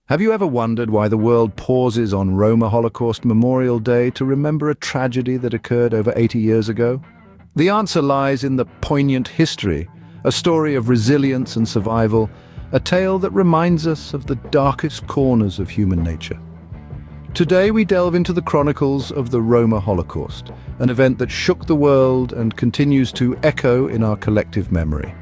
Have you ever wondered why the world pauses on Roma Holocaust Memorial Day to remember a tragedy that occurred over 80 years ago? The answer lies in the poignant history, a story of resilience and survival, a tale that reminds us of the darkest corners of human nature. Today we delve into the chronicles of the Roma Holocaust, an event that shook the world and continues to echo in our collective memory.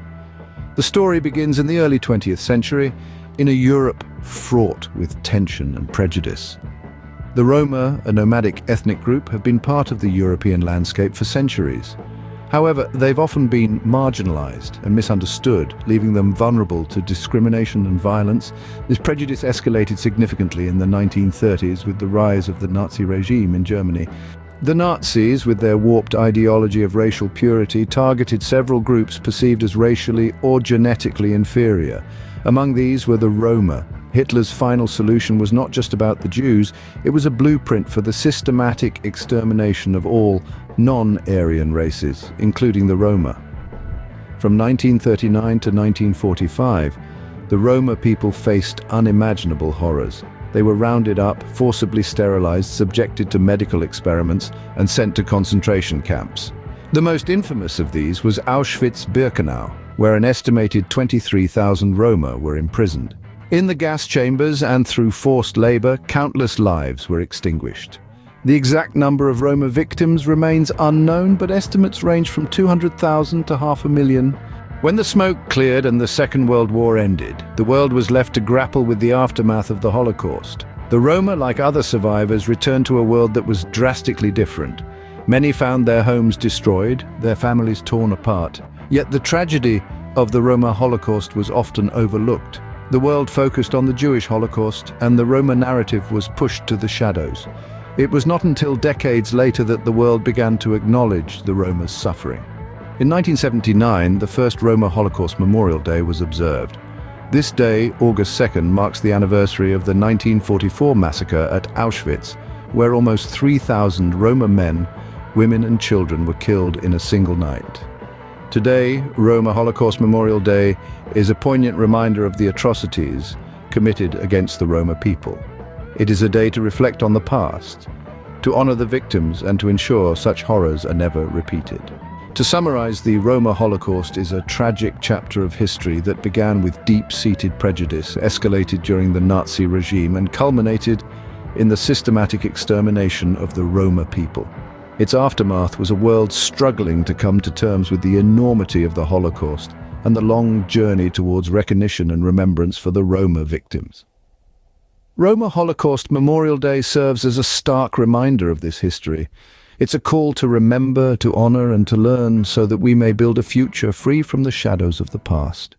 The story begins in the early 20th century, in a Europe fraught with tension and prejudice. The Roma, a nomadic ethnic group, have been part of the European landscape for centuries. However, they've often been marginalized and misunderstood, leaving them vulnerable to discrimination and violence. This prejudice escalated significantly in the 1930s with the rise of the Nazi regime in Germany. The Nazis, with their warped ideology of racial purity, targeted several groups perceived as racially or genetically inferior. Among these were the Roma. Hitler's final solution was not just about the Jews, it was a blueprint for the systematic extermination of all non-Aryan races, including the Roma. From 1939 to 1945, the Roma people faced unimaginable horrors. They were rounded up, forcibly sterilized, subjected to medical experiments, and sent to concentration camps. The most infamous of these was Auschwitz-Birkenau, where an estimated 23,000 Roma were imprisoned. In the gas chambers and through forced labor, countless lives were extinguished. The exact number of Roma victims remains unknown, but estimates range from 200,000 to 500,000. When the smoke cleared and the Second World War ended, the world was left to grapple with the aftermath of the Holocaust. The Roma, like other survivors, returned to a world that was drastically different. Many found their homes destroyed, their families torn apart. Yet the tragedy of the Roma Holocaust was often overlooked. The world focused on the Jewish Holocaust, and the Roma narrative was pushed to the shadows. It was not until decades later that the world began to acknowledge the Roma's suffering. In 1979, the first Roma Holocaust Memorial Day was observed. This day, August 2nd, marks the anniversary of the 1944 massacre at Auschwitz, where almost 3,000 Roma men, women and children were killed in a single night. Today, Roma Holocaust Memorial Day is a poignant reminder of the atrocities committed against the Roma people. It is a day to reflect on the past, to honor the victims, and to ensure such horrors are never repeated. To summarize, the Roma Holocaust is a tragic chapter of history that began with deep-seated prejudice, escalated during the Nazi regime, and culminated in the systematic extermination of the Roma people. Its aftermath was a world struggling to come to terms with the enormity of the Holocaust and the long journey towards recognition and remembrance for the Roma victims. Roma Holocaust Memorial Day serves as a stark reminder of this history. It's a call to remember, to honor, and to learn so that we may build a future free from the shadows of the past.